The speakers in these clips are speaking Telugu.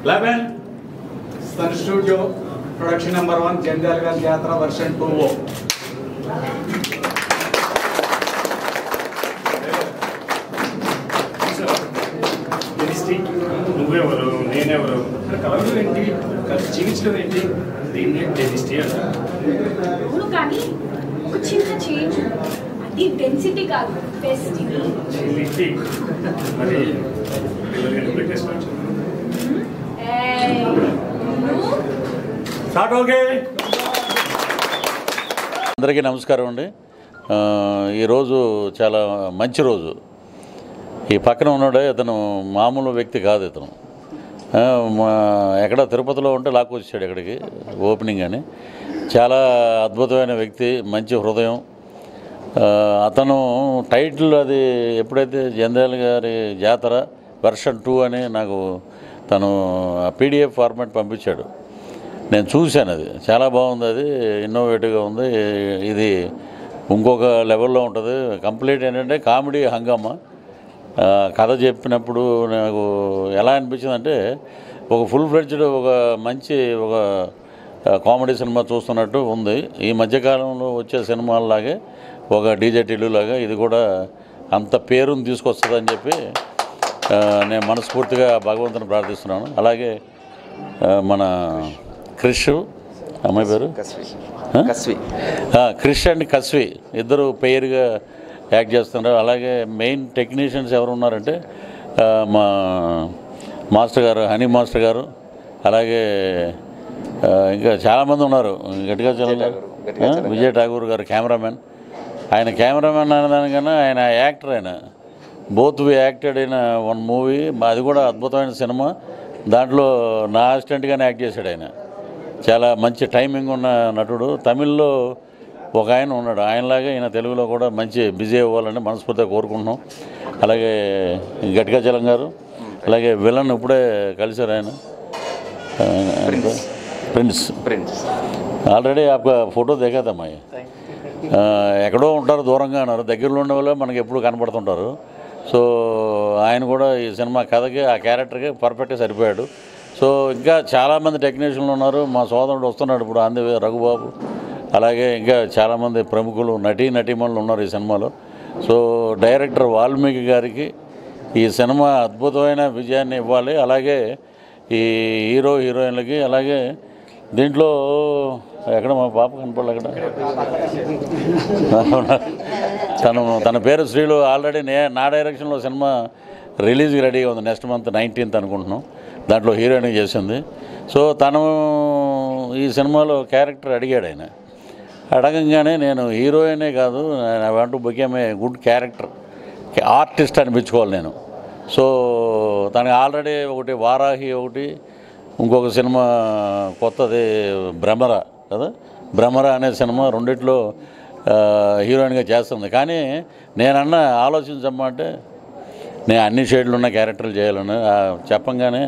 11 Sun Studio production number 1 Jandalgarh Jatra version 2. నువ్వెవరు నేనెవరు కలవడం ఏంటి కలిసి జీవించడం ఏంటి దీన్ని డెన్సిటీ అంటారు. అవును కానీ ఒక చిన్న చేంజ్ అది డెన్సిటీ కాదు డెస్టినీ. మరి పిల్లలకి బ్రేక్ఫాస్ట్ స్టార్ట్ ఓకే. అందరికీ నమస్కారం అండి. ఈరోజు చాలా మంచి రోజు. ఈ పక్కన ఉన్నాడే ఇతను మామూలు వ్యక్తి కాదు. ఇతను ఎక్కడ తిరుపతిలో ఉంటే లాక్కొచ్చాడు ఇక్కడికి ఓపెనింగ్ అని. చాలా అద్భుతమైన వ్యక్తి, మంచి హృదయం. అతను టైటిల్ అది ఎప్పుడైతే జంధ్యాల గారి జాతర వెర్షన్ 2 అని నాకు తను PDF ఫార్మాట్ పంపించాడు. నేను చూశాను, అది చాలా బాగుంది, అది ఇన్నోవేటివ్గా ఉంది. ఇది ఇంకొక లెవెల్లో ఉంటుంది. కంప్లీట్ ఏంటంటే కామెడీ హంగామా. కథ చెప్పినప్పుడు నాకు ఎలా అనిపించింది అంటే ఒక ఫుల్ ఫ్లెడ్జ్డ్ ఒక మంచి ఒక కామెడీ సినిమా చూస్తున్నట్టు ఉంది. ఈ మధ్యకాలంలో వచ్చే సినిమాల్లాగే ఒక డీజే టిల్లులాగా ఇది కూడా అంత పేరుని తీసుకొస్తుందని చెప్పి నేను మనస్ఫూర్తిగా భగవంతుని ప్రార్థిస్తున్నాను. అలాగే మన క్రిష్, అమ్మాయి పేరు క్రిష్ అండ్ కస్వి ఇద్దరు పేరుగా యాక్ట్ చేస్తున్నారు. అలాగే మెయిన్ టెక్నీషియన్స్ ఎవరు ఉన్నారంటే మా మాస్టర్ గారు, హనీ మాస్టర్ గారు, అలాగే ఇంకా చాలామంది ఉన్నారు. గట్టిగా విజయ్ ఠాగూర్ గారు కెమెరామెన్. ఆయన కెమెరామెన్ అనేదానికన్నా ఆయన యాక్టర్. ఆయన బోత్ వి యాక్టెడ్ అయిన వన్ మూవీ, అది కూడా అద్భుతమైన సినిమా. దాంట్లో నా అసిస్టెంట్గానే యాక్ట్ చేశాడు ఆయన. చాలా మంచి టైమింగ్ ఉన్న నటుడు. తమిళ్లో ఒక ఆయన ఉన్నాడు, ఆయనలాగే ఈయన తెలుగులో కూడా మంచి బిజీ అవ్వాలని మనస్ఫూర్తిగా కోరుకుంటున్నాం. అలాగే గట్టిగా చలం గారు, అలాగే విలన్ ఇప్పుడే కలిశారు ఆయన ప్రిన్స్. ఆల్రెడీ ఆప ఫోటో దిగాదమ్మా. ఎక్కడో ఉంటారు, దూరంగా ఉన్నారు, దగ్గరలో ఉండే వాళ్ళే మనకి ఎప్పుడు కనపడుతుంటారు. సో ఆయన కూడా ఈ సినిమా కథకి ఆ క్యారెక్టర్కి పర్ఫెక్ట్గా సరిపోయాడు. సో ఇంకా చాలామంది టెక్నీషియన్లు ఉన్నారు. మా సోదరుడు వస్తున్నాడు ఇప్పుడు, అంది రఘుబాబు. అలాగే ఇంకా చాలామంది ప్రముఖులు నటీమణులు ఉన్నారు ఈ సినిమాలో. సో డైరెక్టర్ వాల్మీకి గారికి ఈ సినిమా అద్భుతమైన విజయాన్ని ఇవ్వాలి. అలాగే ఈ హీరోయిన్లకి, అలాగే దీంట్లో ఎక్కడ మా పాప కనపడలే అక్కడ తన పేరు శ్రీలు. ఆల్రెడీ నా డైరెక్షన్లో సినిమా రిలీజ్కి రెడీగా ఉంది. నెక్స్ట్ మంత్ 19th అనుకుంటున్నాం. దాంట్లో హీరోయిన్ చేసింది. సో తను ఈ సినిమాలో క్యారెక్టర్ అడిగాడు. ఆయన అడగంగానే నేను హీరోయినే కాదు, I want to become a good character artist అనిపించుకోవాలి నేను. సో తనకి ఆల్రెడీ ఒకటి వారాహి, ఒకటి ఇంకొక సినిమా కొత్తది భ్రమర కదా, భ్రమర అనే సినిమా, రెండిట్లో హీరోయిన్గా చేస్తుంది. కానీ నేనన్న ఆలోచించమ్మా అంటే నేను అన్ని షేడ్లు ఉన్న క్యారెక్టర్లు చేయాలని చెప్పంగానే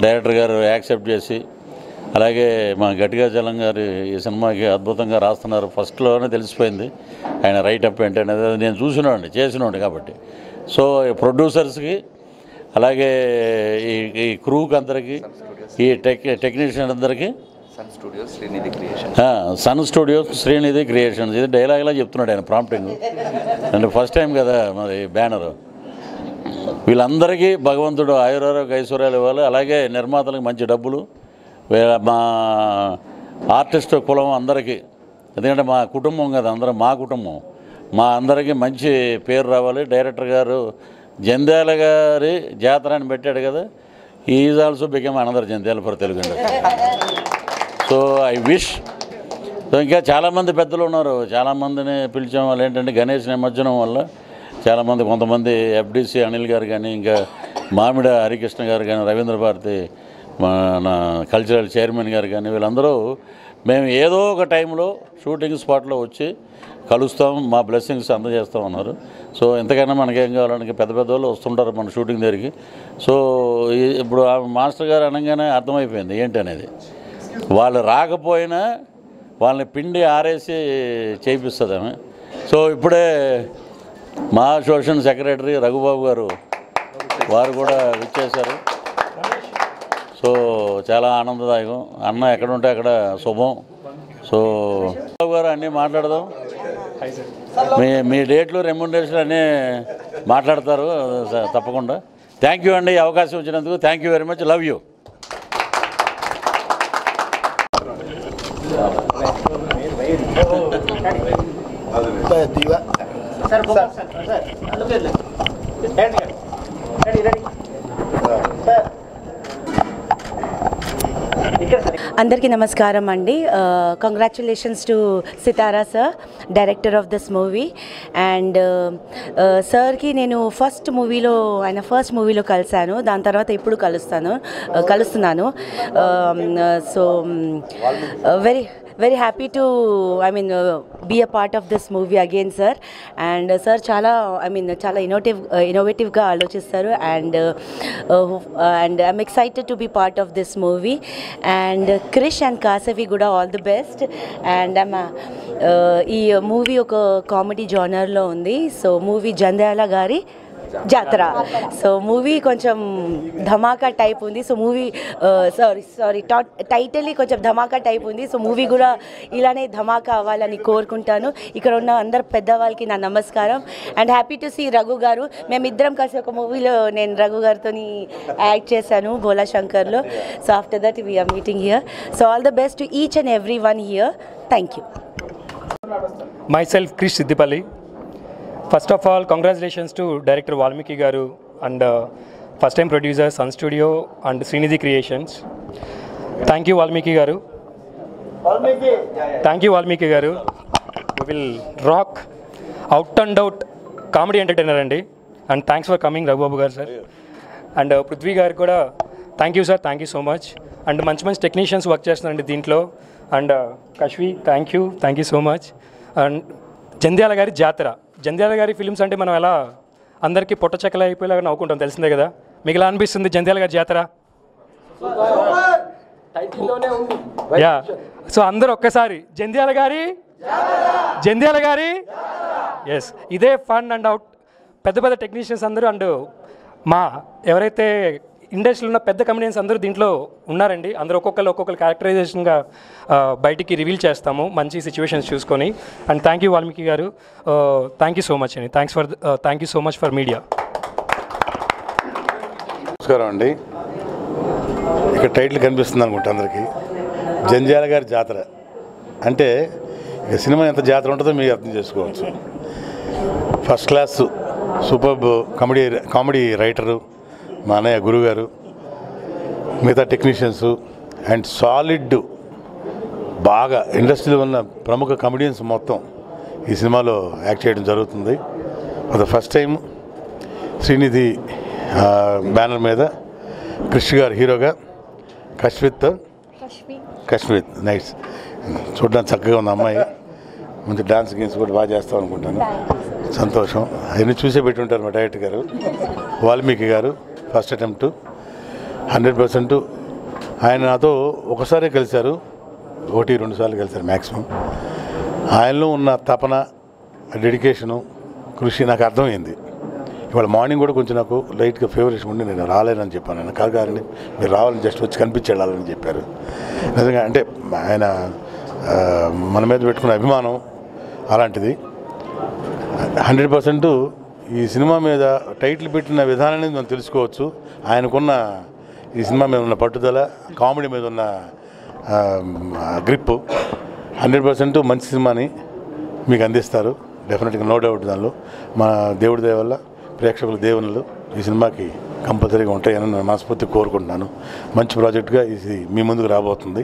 డైరెక్టర్ గారు యాక్సెప్ట్ చేసి, అలాగే మా గట్టిగా చలం గారు ఈ సినిమాకి అద్భుతంగా రాస్తున్నారు. ఫస్ట్లోనే తెలిసిపోయింది ఆయన రైటప్ ఏంటి అనేది. నేను చేసినోండి కాబట్టి. సో ప్రొడ్యూసర్స్కి, అలాగే ఈ క్రూకి అందరికీ, ఈ టెక్నీషియన్ అందరికీ సన్ స్టూడియోస్ శ్రీనిధి క్రియేషన్స్. ఇది డైలాగ్లా చెప్తున్నాడు ఆయన ప్రాంప్టింగ్. అంటే ఫస్ట్ టైం కదా మరి బ్యానరు. వీళ్ళందరికీ భగవంతుడు ఆయురారోగ్య ఐశ్వర్యాలు ఇవ్వాలి. అలాగే నిర్మాతలకు మంచి డబ్బులు, మా ఆర్టిస్ట్ కులం అందరికీ, ఎందుకంటే మా కుటుంబం కదా, అందరం మా కుటుంబం, మా అందరికీ మంచి పేరు రావాలి. డైరెక్టర్ గారు జంధ్యాల గారి జాతర అని పెట్టాడు కదా, is also become another Jandhyala for Telugu industry. So I wish. So ఇంకా చాలామంది పెద్దలు ఉన్నారు, చాలామందిని పిలిచాం. వాళ్ళు ఏంటంటే గణేష్ నిమజ్జనం వల్ల చాలామంది, కొంతమంది FDC అనిల్ గారు కానీ, ఇంకా మామిడ హరికృష్ణ గారు కానీ, రవీంద్ర భారతి మన కల్చరల్ చైర్మన్ గారు కానీ, వీళ్ళందరూ మేము ఏదో ఒక టైంలో షూటింగ్ స్పాట్లో వచ్చి కలుస్తాం, మా బ్లెస్సింగ్స్ అందజేస్తాం అన్నారు. సో ఎంతకైనా మనకేం కావాలని పెద్ద వాళ్ళు వస్తుంటారు మన షూటింగ్ దగ్గరికి. సో ఇప్పుడు ఆ మాస్టర్ గారు అనగానే అర్థమైపోయింది ఏంటి అనేది. వాళ్ళు రాకపోయినా వాళ్ళని పిండి ఆరేసి చేయిస్తుంది ఆమె. సో ఇప్పుడే మా అసోసియేషన్ సెక్రటరీ రఘుబాబు గారు వారు కూడా విచ్చేశారు. సో చాలా ఆనందదాయకం. అన్న ఎక్కడ ఉంటే అక్కడ శుభం. సో గారు అన్నీ మాట్లాడదాం. మీ డేట్లు రెమ్యునరేషన్ అన్నీ మాట్లాడతారు తప్పకుండా. థ్యాంక్ యూ అండి, అవకాశం ఇచ్చినందుకు. Thank you very much. Love you. అందరికీ నమస్కారం అండి. Congratulations to Sithara sir, director of this movie. And సార్కి నేను ఫస్ట్ మూవీలో కలిశాను. దాని తర్వాత ఇప్పుడు కలుస్తున్నాను. So very happy to be a part of this movie again, sir. And sir చాలా innovative గా ఆలోచిస్తారు. And I'm excited to be part of this movie. And Krish and Kasavi కూడా all the best. And ఈ మూవీ ఒక కామెడీ జానర్లో ఉంది. సో మూవీ జంధ్యాల గారి జాతర. సో మూవీ కొంచెం ధమాకా టైప్ ఉంది. సో మూవీ టైటిల్ కొంచెం ధమాకా టైప్ ఉంది. సో మూవీ కూడా ఇలానే ధమాకా అవ్వాలని కోరుకుంటాను. ఇక్కడ ఉన్న అందరు పెద్దవాళ్ళకి నా నమస్కారం. And happy to see Raghu గారు. మేమిద్దరం కలిసి ఒక మూవీలో నేను రఘు గారితో యాక్ట్ చేశాను, భోలా శంకర్లో. So after that we're meeting here. So all the best to each and everyone here. Thank you. Myself, Krish Siddipalli. First of all, congratulations to director Valmiki Garu and first time producer Sun Studio and Srinidhi Creations. Thank you Valmiki Garu. Thank you Valmiki Garu. We will rock out and out comedy entertainer andi. And thanks for coming Raghu Babu Garu sir. And Prithvi Garu kuda thank you sir, thank you so much. And manchi technicians work chestunandi deentlo. And Kashvi, thank you so much. And Jandhyala గారి జాతర. జంధ్యాల గారి ఫిల్మ్స్ అంటే మనం ఎలా అందరికీ పొట్ట చెక్కలు అయిపోయేలాగా నవ్వుకుంటాం, తెలిసిందే కదా. మీకు ఎలా అనిపిస్తుంది జంధ్యాల గారి జాతర? యా. సో అందరూ ఒక్కసారి జంధ్యాల గారి ఎస్, ఇదే ఫన్ అండ్ అవుట్. పెద్ద పెద్ద టెక్నీషియన్స్ అందరూ అండ్ మా ఎవరైతే ఇండస్ట్రీలో ఉన్న పెద్ద కమెడియన్స్ అందరూ దీంట్లో ఉన్నారండి. అందరూ ఒక్కొక్కరు క్యారెక్టరైజేషన్గా బయటికి రివీల్ చేస్తాము మంచి సిచ్యువేషన్స్ చూసుకొని. అండ్ థ్యాంక్ యూ వాల్మీకి గారు. థ్యాంక్ యూ సో మచ్ అండి. Thank you so much for media. నమస్కారం అండి. ఇక్కడ టైటిల్ కనిపిస్తుంది అనుకుంటా అందరికీ, జంధ్యాల గారి జాతర. అంటే ఇక సినిమా ఎంత జాతర ఉంటుందో మీరు అర్థం చేసుకోవచ్చు. First class superb comedy writer మా అన్నయ్య గురుగారు, మిగతా టెక్నీషియన్స్ అండ్ సాలిడ్ బాగా ఇండస్ట్రీలో ఉన్న ప్రముఖ కమెడియన్స్ మొత్తం ఈ సినిమాలో యాక్ట్ చేయడం జరుగుతుంది. For the first time Srinidhi banner మీద క్రిష్ గారు హీరోగా, కశ్మిత్ నైట్స్ చూడడానికి చక్కగా ఉంది అమ్మాయి. మంచి డాన్స్ గేమ్స్ కూడా బాగా చేస్తాం అనుకుంటాను. సంతోషం. అవన్నీ చూసే పెట్టి ఉంటారు మా డైరెక్టర్ గారు. వాల్మీకి గారు ఫస్ట్ అటెంప్ట్ 100%. ఆయన నాతో ఒకసారి కలిశారు, 1-2 సార్లు కలిశారు మ్యాక్సిమం. ఆయనలో ఉన్న తపన, డెడికేషను, కృషి నాకు అర్థమైంది. ఇవాళ మార్నింగ్ కూడా కొంచెం నాకు లైట్గా ఫేవరేషన్ ఉండి నేను రాలేనని చెప్పాను. ఆయన కాదు మీరు రావాలని జస్ట్ వచ్చి కనిపించి వెళ్ళాలని చెప్పారు. నిజంగా అంటే ఆయన మన మీద పెట్టుకున్న అభిమానం అలాంటిది. 100% ఈ సినిమా మీద టైటిల్ పెట్టిన విధానాన్ని మనం తెలుసుకోవచ్చు. ఆయనకున్న ఈ సినిమా మీద ఉన్న పట్టుదల, కామెడీ మీద ఉన్న గ్రిప్ 100% మంచి సినిమాని మీకు అందిస్తారు. డెఫినెట్గా నో డౌట్. దానిలో మా దేవుడి దయ వల్ల ప్రేక్షకుల దేవుళ్ళు ఈ సినిమాకి కంపల్సరీగా ఉంటాయని నేను మనస్ఫూర్తిగా కోరుకుంటున్నాను. మంచి ప్రాజెక్ట్గా ఇది మీ ముందుకు రాబోతుంది.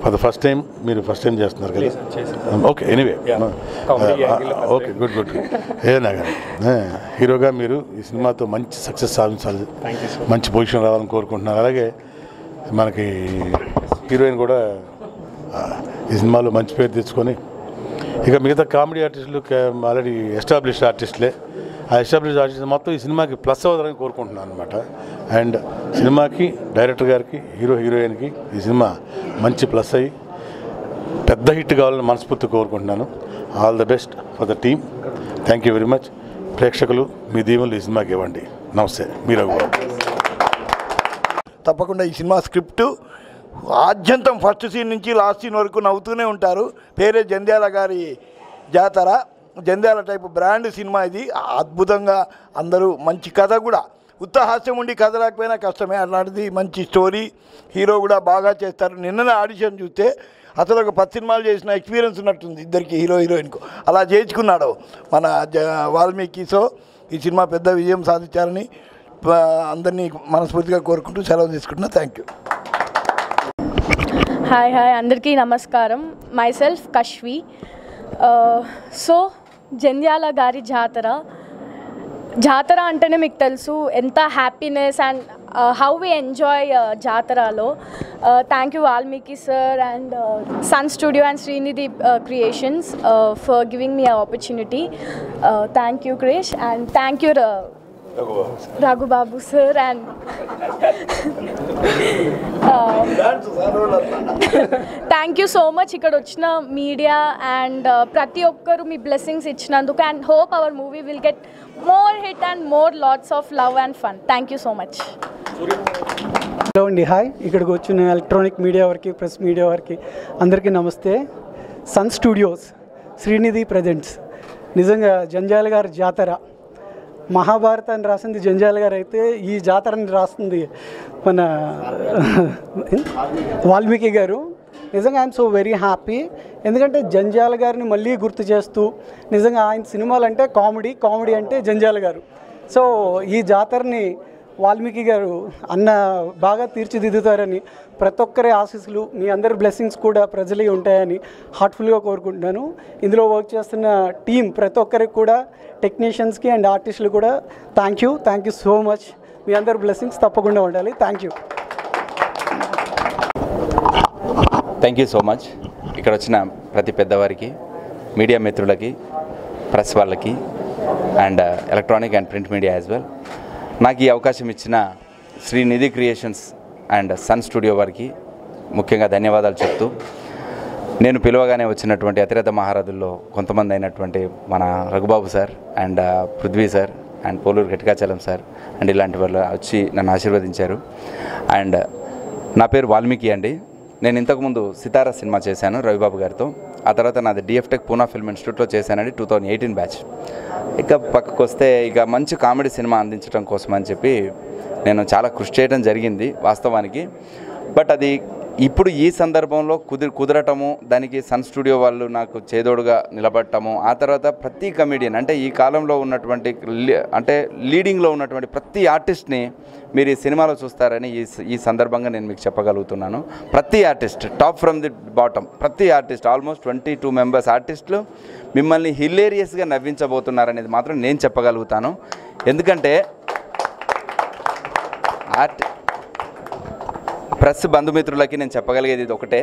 ఫర్ ద ఫస్ట్ టైం మీరు ఫస్ట్ టైం చేస్తున్నారు కదా. Okay, anyway okay, good. ఏదైనా కానీ హీరోగా మీరు ఈ సినిమాతో మంచి సక్సెస్ సాధించాలి, మంచి పొజిషన్ రావాలని కోరుకుంటున్నారు. అలాగే మనకి హీరోయిన్ కూడా ఈ సినిమాలో మంచి పేరు తెచ్చుకొని ఇక మిగతా కామెడీ ఆర్టిస్టులు ఆల్రెడీ ఎస్టాబ్లిష్డ్ ఆర్టిస్టులే. ఆ ఎస్టాబ్లిష్డ్ ఆర్టిస్ట్ మొత్తం ఈ సినిమాకి ప్లస్ అవుతారని కోరుకుంటున్నాను అనమాట. అండ్ సినిమాకి, డైరెక్టర్ గారికి, హీరోయిన్కి ఈ సినిమా మంచి ప్లస్ అయ్యి పెద్ద హిట్ కావాలని మనస్ఫూర్తి కోరుకుంటున్నాను. All the best for the team. Thank you very much. ప్రేక్షకులు మీ దీవెనలు ఈ సినిమాకి ఇవ్వండి. నమస్తే. మీరు తప్పకుండా ఈ సినిమా స్క్రిప్టు ఆద్యంతం ఫస్ట్ సీన్ నుంచి లాస్ట్ సీన్ వరకు నవ్వుతూనే ఉంటారు. పేరే జంధ్యాల గారి జాతర, జంధ్యాల టైపు బ్రాండ్ సినిమా ఇది. అద్భుతంగా అందరూ మంచి కథ కూడా, ఉత్తహాస్యం ఉండి కథ లేకపోయినా కష్టమే, అలాంటిది మంచి స్టోరీ, హీరో కూడా బాగా చేస్తారు. నిన్ననే ఆడిషన్ చూస్తే అసలు ఒక 10 సినిమాలు చేసిన ఎక్స్పీరియన్స్ ఉన్నట్టుంది ఇద్దరికి, హీరో హీరోయిన్కు. అలా చేయించుకున్నాడు మన వాల్మీకి. సో ఈ సినిమా పెద్ద విజయం సాధించాలని అందరినీ మనస్ఫూర్తిగా కోరుకుంటూ సెలవు తీసుకుంటున్నా. Thank you. హాయ్ అందరికీ నమస్కారం. Myself Kashvi. So Jandhyala గారి జాతర అంటేనే మీకు తెలుసు ఎంత happiness and how we enjoy జాతరలో. Thank you Valmiki sir and sun studio and Srinidhi creations for giving me opportunity. Thank you Krish and thank you Raghubabu sir and thank you so much ఇక్కడ వచ్చిన మీడియా అండ్ ప్రతి ఒక్కరు మీ బ్లెస్సింగ్స్ ఇచ్చినందుకు. And hope our movie will get more hit and more lots of love and fun. Thank you so much. Hello అండి, హాయ్. ఇక్కడికి వచ్చిన ఎలక్ట్రానిక్ మీడియా వారికి, ప్రెస్ మీడియా వారికి అందరికీ నమస్తే. Sun Studios, Srinidhi presents. నిజంగా జంధ్యాల గారి జాతర, మహాభారతాన్ని రాసింది జంధ్యాల గారు అయితే ఈ జాతరని రాస్తుంది మన వాల్మీకి గారు. నిజంగా ఐఎమ్ సో వెరీ హ్యాపీ. ఎందుకంటే జంధ్యాల గారిని మళ్ళీ గుర్తు చేస్తూ, నిజంగా ఆయన సినిమాలు అంటే కామెడీ అంటే జంధ్యాల గారు. సో ఈ జాతరని వాల్మీకి గారు అన్న బాగా తీర్చిదిద్దుతారని, ప్రతి ఒక్కరి ఆశీస్సులు, మీ అందరి బ్లెస్సింగ్స్ కూడా ప్రజలే ఉంటాయని హార్ట్ఫుల్గా కోరుకుంటున్నాను. ఇందులో వర్క్ చేస్తున్న టీం ప్రతి ఒక్కరికి కూడా, టెక్నీషియన్స్కి అండ్ ఆర్టిస్టులు కూడా థ్యాంక్ యూ సో మచ్. మీ అందరి బ్లెస్సింగ్స్ తప్పకుండా ఉండాలి. Thank you so much. ఇక్కడ వచ్చిన ప్రతి పెద్దవారికి, మీడియా మిత్రులకి, ప్రెస్ వాళ్ళకి and electronic and print media as well, నాకు ఈ అవకాశం ఇచ్చిన Srinidhi creations and sun Studio వారికి ముఖ్యంగా ధన్యవాదాలు చెప్తూ, నేను పిలవగానే వచ్చినటువంటి అతిరథ మహారథుల్లో కొంతమంది అయినటువంటి మన Raghubabu sir and Prithvi sir and Poluru Ghatikachalam sir and ఇలాంటి వాళ్ళు వచ్చి నన్ను ఆశీర్వదించారు. అండ్ నా పేరు వాల్మీకి అండి. నేను ఇంతకుముందు సితారా సినిమా చేశాను రవిబాబు గారితో. ఆ తర్వాత నాది డిఎఫ్టెక్ పూనా ఫిల్మ్ ఇన్స్టిట్యూట్లో చేశానండి, 2018 బ్యాచ్. ఇక పక్కకు వస్తే ఇక మంచి కామెడీ సినిమా అందించడం కోసం అని చెప్పి నేను చాలా కృషి చేయడం జరిగింది వాస్తవానికి. బట్ అది ఇప్పుడు ఈ సందర్భంలో కుదరటము, దానికి సన్ స్టూడియో వాళ్ళు నాకు చేదోడుగా నిలబడటము, ఆ తర్వాత ప్రతి కమెడియన్ అంటే ఈ కాలంలో ఉన్నటువంటి అంటే లీడింగ్లో ఉన్నటువంటి ప్రతి ఆర్టిస్ట్ని మీరు ఈ సినిమాలో చూస్తారని ఈ సందర్భంగా నేను మీకు చెప్పగలుగుతున్నాను. ప్రతి artist top from the bottom, ప్రతి ఆర్టిస్ట్ ఆల్మోస్ట్ 22 మెంబర్స్ ఆర్టిస్టులు మిమ్మల్ని హిలేరియస్గా నవ్వించబోతున్నారనేది మాత్రం నేను చెప్పగలుగుతాను. ఎందుకంటే ప్రెస్ బంధుమిత్రులకి నేను చెప్పగలిగేది ఇది ఒకటే.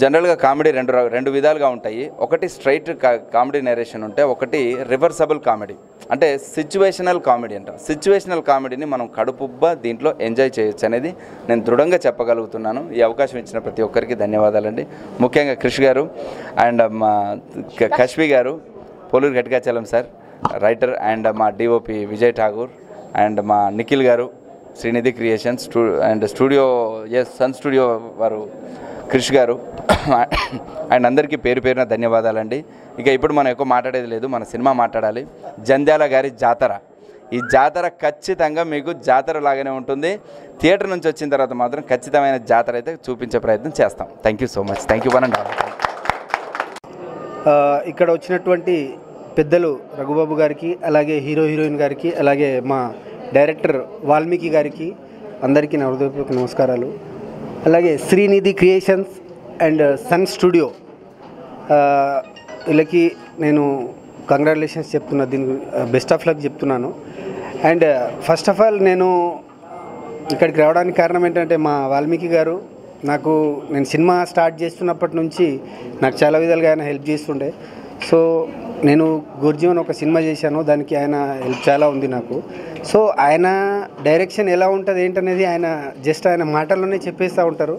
జనరల్గా కామెడీ రెండు విధాలుగా ఉంటాయి. ఒకటి స్ట్రైట్ కామెడీ నరేషన్ ఉంటే, ఒకటి రివర్సబుల్ కామెడీ అంటే సిచ్యువేషనల్ కామెడీ అంటాం. సిచ్యువేషనల్ కామెడీని మనం కడుపుబ్బా దీంట్లో ఎంజాయ్ చేయొచ్చు అనేది నేను దృఢంగా చెప్పగలుగుతున్నాను. ఈ అవకాశం ఇచ్చిన ప్రతి ఒక్కరికి ధన్యవాదాలండి. ముఖ్యంగా క్రిష్ గారు అండ్ మా కష్వి గారు, Poluru Ghatikachalam sir writer and మా డిఓపి విజయ్ ఠాగూర్ అండ్ మా నిఖిల్ గారు Srinidhi creations and studio sun studio వారు క్రిష్ గారు అండ్ అందరికీ పేరు పేరున ధన్యవాదాలండి. ఇక ఇప్పుడు మనం ఎక్కువ మాట్లాడేది లేదు, మన సినిమా మాట్లాడాలి. జంధ్యాల గారి జాతర. ఈ జాతర ఖచ్చితంగా మీకు జాతర లాగానే ఉంటుంది. థియేటర్ నుంచి వచ్చిన తర్వాత మాత్రం ఖచ్చితమైన జాతర అయితే చూపించే ప్రయత్నం చేస్తాం. Thank you so much. Thank you one and all. ఇక్కడ వచ్చినటువంటి పెద్దలు రఘుబాబు గారికి, అలాగే హీరోయిన్ గారికి, అలాగే మా డైరెక్టర్ వాల్మీకి గారికి అందరికీ నా హృదయపూర్వక నమస్కారాలు. అలాగే Srinidhi creations and sun studio వీళ్ళకి నేను కంగ్రాచులేషన్స్ చెప్తున్నా, దీనికి బెస్ట్ ఆఫ్ లక్ చెప్తున్నాను. అండ్ ఫస్ట్ ఆఫ్ ఆల్ నేను ఇక్కడికి రావడానికి కారణం ఏంటంటే మా వాల్మీకి గారు నేను సినిమా స్టార్ట్ చేస్తున్నప్పటి నుంచి నాకు చాలా విధాలుగా ఆయన హెల్ప్ చేస్తుండే. సో నేను గుర్జీవన్ ఒక సినిమా చేశాను, దానికి ఆయన హెల్ప్ చాలా ఉంది నాకు. సో ఆయన డైరెక్షన్ ఎలా ఉంటుంది ఏంటనేది ఆయన మాటల్లోనే చెప్పేస్తూ ఉంటారు.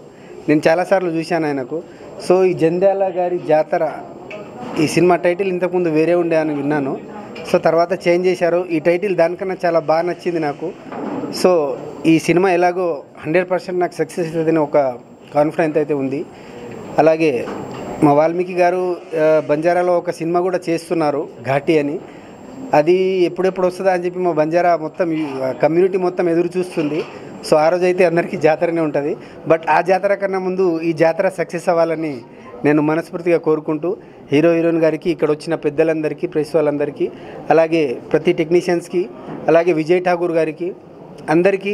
నేను చాలాసార్లు చూశాను ఆయనకు. సో ఈ జంధ్యాల గారి జాతర ఈ సినిమా టైటిల్ ఇంతకుముందు వేరే ఉండే అని విన్నాను. సో తర్వాత చేంజ్ చేశారు. ఈ టైటిల్ దానికన్నా చాలా బాగా నచ్చింది నాకు. సో ఈ సినిమా ఎలాగో 100% నాకు సక్సెస్ అవుతుందని ఒక కాన్ఫిడెన్స్ అయితే ఉంది. అలాగే మా వాల్మీకి గారు బంజారాలో ఒక సినిమా కూడా చేస్తున్నారు, ఘాటి అని. అది ఎప్పుడెప్పుడు వస్తుందా అని చెప్పి మా బంజారా మొత్తం కమ్యూనిటీ మొత్తం ఎదురు చూస్తుంది. సో ఆ రోజు అయితే అందరికీ జాతరనే ఉంటుంది. బట్ ఆ జాతర కన్నా ముందు ఈ జాతర సక్సెస్ అవ్వాలని నేను మనస్ఫూర్తిగా కోరుకుంటూ హీరోయిన్ గారికి, ఇక్కడ వచ్చిన పెద్దలందరికీ, ప్రెస్ వాళ్ళందరికీ, అలాగే ప్రతి టెక్నీషియన్స్కి, అలాగే విజయ్ ఠాకూర్ గారికి, అందరికీ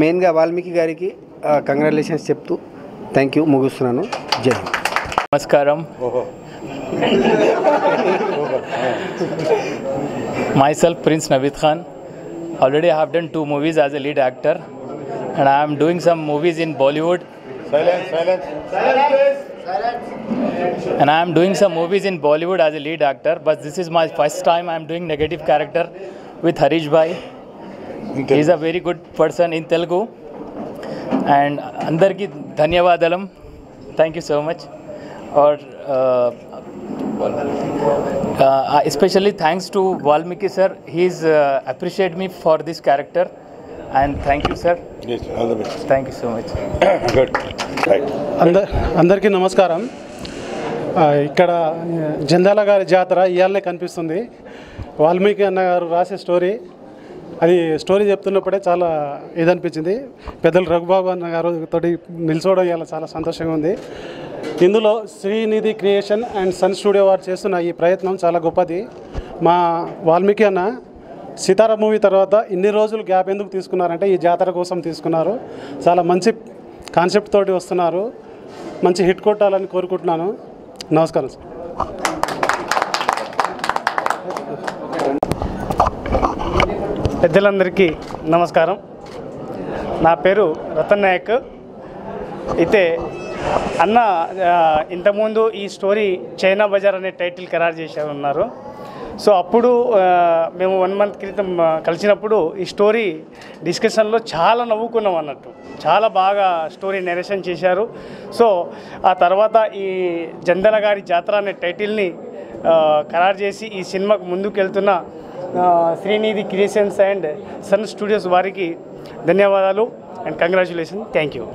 మెయిన్గా వాల్మీకి గారికి కంగ్రాచులేషన్స్ చెప్తూ థ్యాంక్ యూ ముగిస్తున్నాను. జై హింద్. నమస్కారం. Myself Prince Naveed Khan. Already I have done 2 movies as a lead actor, and I am doing some movies in Bollywood. And I am doing some movies in Bollywood as a lead actor, but this is my first time I am doing negative character with Harish Bhai. He is a very good person in Telugu. And andarki dhanyavadalam. Thank you so much. Or especially thanks to Valmiki sir. He's appreciate me for this character, and thank you sir. Yes, all the best. Thank you so much. Good. Right. అందరికీ నమస్కారం. ఇక్కడ జంధ్యాల గారి జాతర ఇవాళనే కనిపిస్తుంది. వాల్మీకి అన్న గారు రాసే స్టోరీ, అది స్టోరీ చెప్తున్నప్పుడే చాలా ఇదనిపించింది. పెద్దలు రఘుబాబు అన్న గారు తోటి నిల్చోవడం ఇవాళ చాలా సంతోషంగా ఉంది. ఇందులో Srinidhi creation and sun studio వారు చేస్తున్న ఈ ప్రయత్నం చాలా గొప్పది. మా వాల్మీకి అన్న సితారా మూవీ తర్వాత ఇన్ని రోజులు గ్యాప్ ఎందుకు తీసుకున్నారంటే ఈ జాతర కోసం తీసుకున్నారు. చాలా మంచి కాన్సెప్ట్ తోటి వస్తున్నారు. మంచి హిట్ కొట్టాలని కోరుకుంటున్నాను. నమస్కారం సార్. పెద్దలందరికీ నమస్కారం. నా పేరు రతన్ నాయక్. అయితే అన్న ఇంతకుముందు ఈ స్టోరీ చైనా బజార్ అనే టైటిల్ ఖరారు చేసి ఉన్నారు. సో అప్పుడు మేము 1 month క్రితం కలిసినప్పుడు ఈ స్టోరీ డిస్కషన్లో చాలా నవ్వుకున్నాం అన్నట్టు. చాలా బాగా స్టోరీ నెరేషన్ చేశారు. సో ఆ తర్వాత ఈ జంధ్యాల గారి జాతర అనే టైటిల్ని ఖరారు చేసి ఈ సినిమాకు ముందుకు వెళ్తున్న Srinidhi creations and sun studios వారికి ధన్యవాదాలు అండ్ కంగ్రాచులేషన్. Thank you.